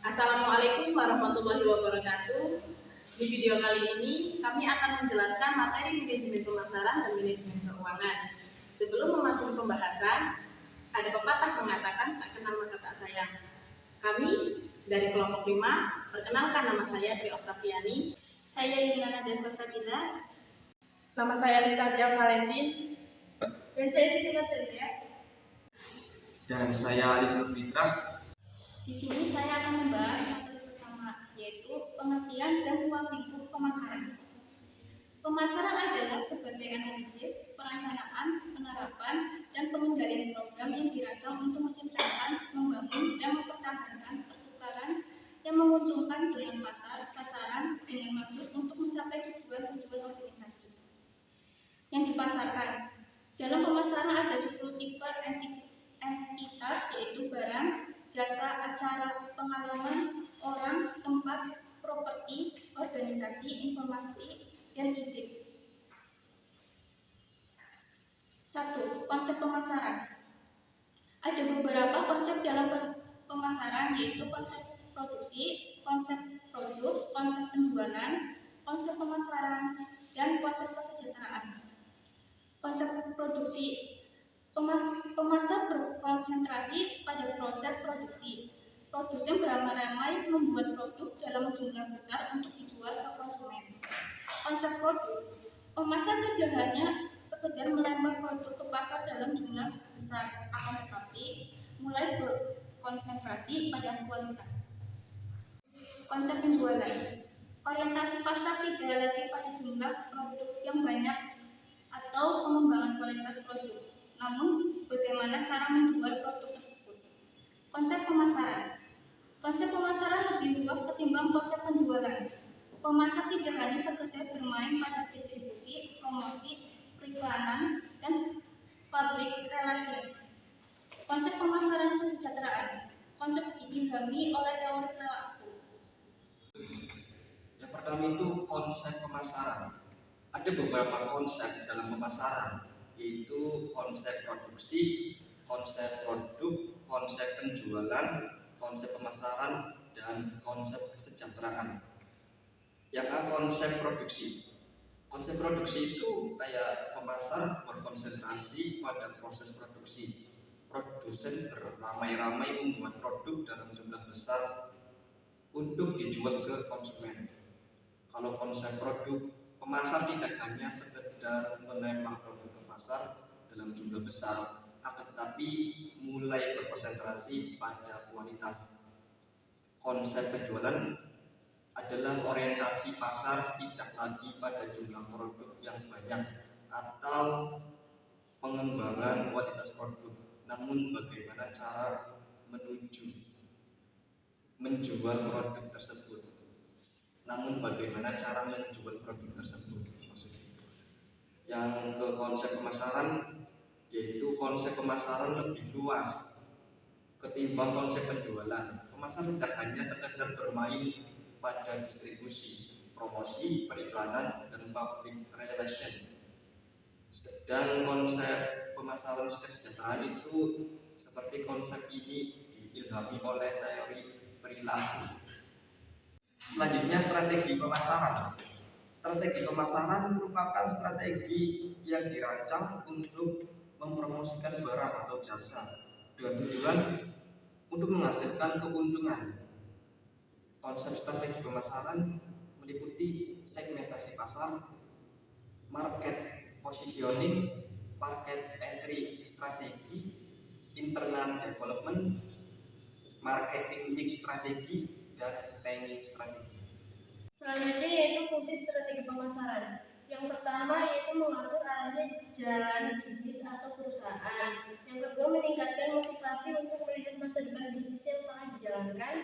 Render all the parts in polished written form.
Assalamualaikum warahmatullahi wabarakatuh. Di video kali ini kami akan menjelaskan materi manajemen pemasaran dan manajemen keuangan. Sebelum memasuki pembahasan, ada pepatah mengatakan tak kenal maka tak sayang. Kami dari kelompok 5, perkenalkan nama saya Tri Oktaviani. Saya Yunana Desa Sabila. Nama saya Listatia Valentin. Dan saya Siti Nursalia. Dan saya Alif Nurfitra. Di sini saya akan membahas materi pertama, yaitu pengertian dan ruang lingkup pemasaran. Pemasaran adalah sebagai analisis, perencanaan, penerapan, dan pengendalian program yang dirancang untuk menciptakan, membangun, dan mempertahankan pertukaran yang menguntungkan dengan pasar, sasaran, dengan maksud untuk mencapai tujuan-tujuan organisasi yang dipasarkan. Dalam pemasaran ada 10 tipe entitas, yaitu barang, jasa, acara, pengalaman, orang, tempat, properti, organisasi, informasi, dan ide. 1. Konsep pemasaran. Ada beberapa konsep dalam pemasaran, yaitu konsep produksi, konsep produk, konsep penjualan, konsep pemasaran, dan konsep kesejahteraan. Konsep produksi. Pemasar berkonsentrasi pada proses produksi. Produsen beramai-ramai membuat produk dalam jumlah besar untuk dijual ke konsumen. Konsep produk. Pemasar tidak hanya sekedar melempar produk ke pasar dalam jumlah besar, akan tetapi mulai berkonsentrasi pada kualitas. Konsep penjualan. Orientasi pasar tidak lagi pada jumlah produk yang banyak atau pengembangan kualitas produk, namun bagaimana cara menjual produk tersebut. Konsep pemasaran. Konsep pemasaran lebih luas ketimbang konsep penjualan. Pemasar tidak hanya sekedar bermain pada distribusi, promosi, periklanan, dan public relation. Konsep pemasaran kesejahteraan. Konsep diilhami oleh teori perilaku. Yang pertama itu konsep pemasaran. Ada beberapa konsep dalam pemasaran, yaitu konsep produksi, konsep produk, konsep penjualan, konsep pemasaran, dan konsep kesejahteraan. Yang A, konsep produksi. Konsep produksi itu kayak pemasar berkonsentrasi pada proses produksi. Produsen beramai-ramai membuat produk dalam jumlah besar untuk dijual ke konsumen. Kalau konsep produk, pemasar tidak hanya sekedar melempar produk ke pasar dalam jumlah besar, akan tetapi mulai berkonsentrasi pada kualitas. Konsep penjualan adalah orientasi pasar tidak lagi pada jumlah produk yang banyak atau pengembangan kualitas produk, namun bagaimana cara menjual produk tersebut. Yang ke konsep pemasaran, yaitu konsep pemasaran lebih luas ketimbang konsep penjualan. Pemasar tidak hanya sekedar bermain pada distribusi, promosi, periklanan, dan public relation. Dan konsep pemasaran kesejahteraan itu seperti konsep ini diilhami oleh teori perilaku. Selanjutnya, strategi pemasaran. Strategi pemasaran merupakan strategi yang dirancang untuk mempromosikan barang atau jasa dengan tujuan untuk menghasilkan keuntungan. Konsep strategi pemasaran meliputi segmentasi pasar, market positioning, market entry strategi, internal development, marketing mix strategi, dan planning strategi. Selanjutnya yaitu fungsi strategi pemasaran. Yang pertama yaitu mengatur arahnya jalan bisnis atau perusahaan. Yang kedua meningkatkan motivasi untuk melihat masa depan bisnis yang telah dijalankan.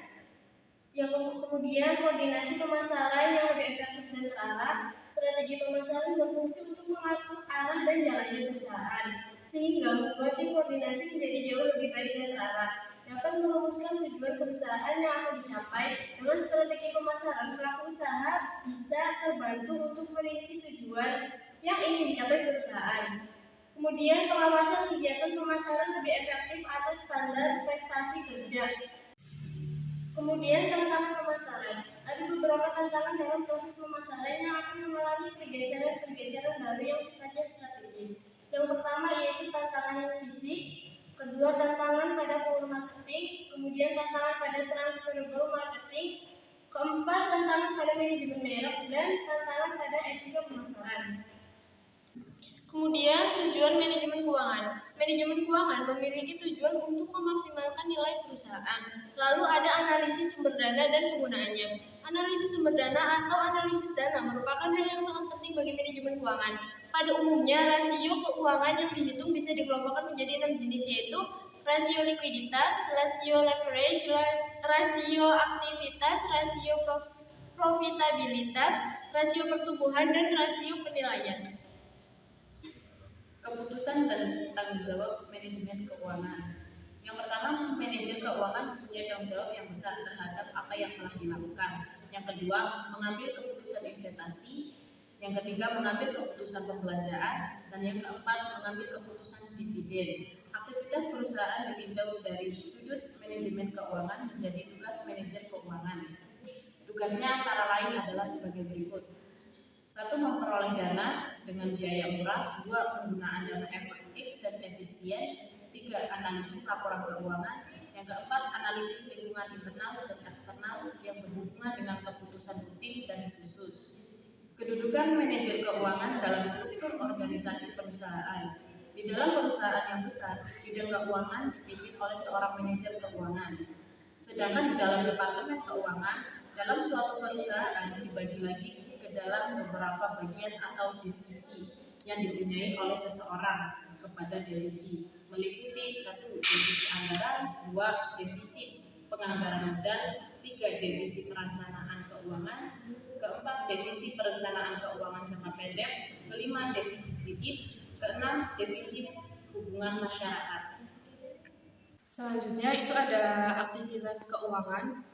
Yang kemudian koordinasi pemasaran yang lebih efektif dan terarah. Strategi pemasaran berfungsi untuk mengatur arah dan jalannya perusahaan, sehingga membuat tim koordinasi menjadi jauh lebih baik dan terarah. Dapat merumuskan tujuan perusahaan yang akan dicapai. Dengan strategi pemasaran, pelaku usaha bisa terbantu untuk merinci tujuan yang ingin dicapai perusahaan. Kemudian pengawasan kegiatan pemasaran lebih efektif atas standar prestasi kerja. Kemudian tantangan pemasaran. Ada beberapa tantangan dalam proses pemasaran yang akan mengalami pergeseran-pergeseran baru yang sifatnya strategis. Yang pertama yaitu tantangan fisik, kedua tantangan pada power marketing, kemudian tantangan pada transferable marketing, keempat tantangan pada manajemen merek, dan tantangan pada etika pemasaran. Kemudian tujuan manajemen keuangan. Manajemen keuangan memiliki tujuan untuk memaksimalkan nilai perusahaan. Lalu ada analisis sumber dana dan penggunaannya. Analisis sumber dana atau analisis dana merupakan hal yang sangat penting bagi manajemen keuangan. Pada umumnya, rasio keuangan yang dihitung bisa dikelompokkan menjadi 6 jenis, yaitu rasio likuiditas, rasio leverage, rasio aktivitas, rasio profitabilitas, rasio pertumbuhan, dan rasio penilaian. Keputusan dan tanggung jawab manajemen keuangan. Yang pertama, manajer keuangan mempunyai tanggung jawab yang besar terhadap apa yang telah dilakukan. Yang kedua, mengambil keputusan investasi. Yang ketiga, mengambil keputusan pembelanjaan. Dan yang keempat, mengambil keputusan dividen. Aktivitas perusahaan ditinjau dari sudut manajemen keuangan menjadi tugas manajer keuangan. Tugasnya antara lain adalah sebagai berikut. 1. Memperoleh dana dengan biaya murah. 2. Penggunaan dana efektif dan efisien. 3. Analisis laporan keuangan. Yang keempat, analisis lingkungan internal dan eksternal yang berhubungan dengan keputusan rutin dan khusus. Kedudukan manajer keuangan dalam struktur organisasi perusahaan. Di dalam perusahaan yang besar, bidang keuangan dipimpin oleh seorang manajer keuangan. Sedangkan di dalam departemen keuangan, dalam suatu perusahaan dibagi lagi ke dalam beberapa bagian atau divisi yang dipunyai oleh seseorang kepada divisi, meliputi 1. Divisi anggaran, 2. Divisi penganggaran modal, 3. Divisi perencanaan keuangan, 4. Divisi perencanaan keuangan jangka pendek, 5. Divisi kredit, 6. Divisi hubungan masyarakat. Selanjutnya itu ada aktivitas keuangan.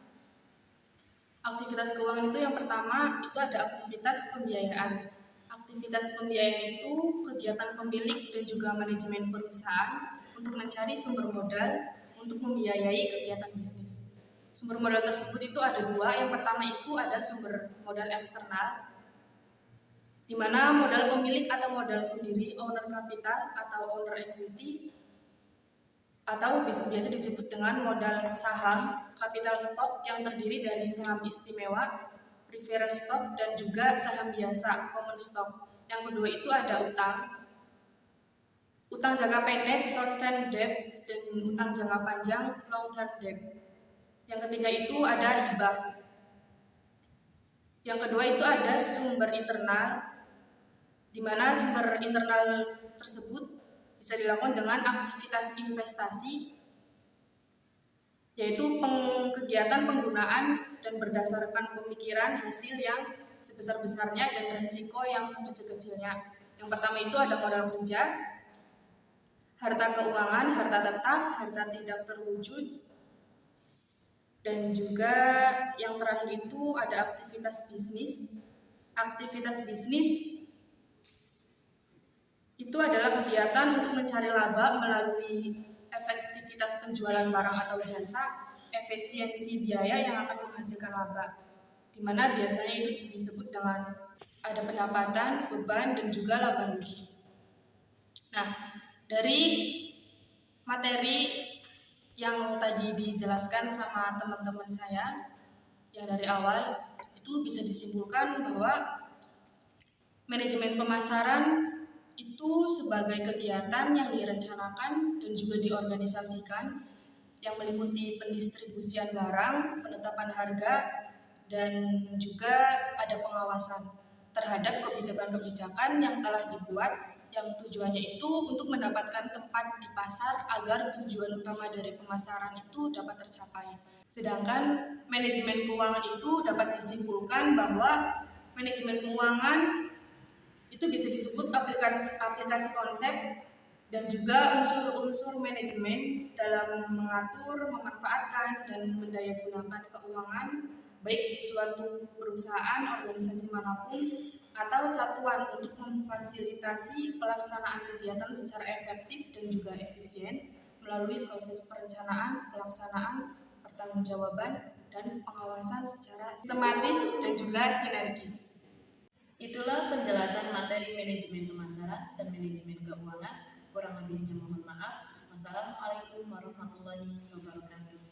Aktivitas keuangan itu yang pertama itu ada aktivitas pembiayaan. Aktivitas pembiayaan itu kegiatan pemilik dan juga manajemen perusahaan untuk mencari sumber modal untuk membiayai kegiatan bisnis. Sumber modal tersebut itu ada 2. Yang pertama itu ada sumber modal eksternal, di mana modal pemilik atau modal sendiri, owner capital atau owner equity, atau biasa disebut dengan modal saham, capital stock yang terdiri dari saham istimewa, preference stock, dan juga saham biasa, common stock. Yang kedua itu ada utang jangka pendek, short term debt, dan utang jangka panjang, long term debt. Yang ketiga itu ada hibah. Yang kedua itu ada sumber internal, di mana sumber internal tersebut bisa dilakukan dengan aktivitas investasi, yaitu kegiatan penggunaan dan berdasarkan pemikiran hasil yang sebesar-besarnya dan risiko yang sekecil-kecilnya. Yang pertama itu ada modal kerja, harta keuangan, harta tetap, harta tidak terwujud, dan juga yang terakhir itu ada aktivitas bisnis. Aktivitas bisnis itu adalah kegiatan untuk mencari laba melalui efektivitas penjualan barang atau jasa, efisiensi biaya yang akan menghasilkan laba, di mana biasanya itu disebut dengan ada pendapatan, beban, dan juga laba rugi. Nah, dari materi yang tadi dijelaskan sama teman-teman saya yang dari awal, itu bisa disimpulkan bahwa manajemen pemasaran itu sebagai kegiatan yang direncanakan dan juga diorganisasikan yang meliputi pendistribusian barang, penetapan harga, dan juga ada pengawasan terhadap kebijakan-kebijakan yang telah dibuat yang tujuannya itu untuk mendapatkan tempat di pasar agar tujuan utama dari pemasaran itu dapat tercapai. Sedangkan manajemen keuangan itu dapat disimpulkan bahwa manajemen keuangan itu bisa disebut aplikasi konsep dan juga unsur-unsur manajemen dalam mengatur, memanfaatkan, dan mendayagunakan keuangan baik di suatu perusahaan, organisasi manapun, atau satuan untuk memfasilitasi pelaksanaan kegiatan secara efektif dan juga efisien melalui proses perencanaan, pelaksanaan, pertanggungjawaban, dan pengawasan secara sistematis dan juga sinergis. Itulah penjelasan materi manajemen pemasaran dan manajemen keuangan. Kurang lebihnya mohon maaf. Wassalamualaikum warahmatullahi wabarakatuh.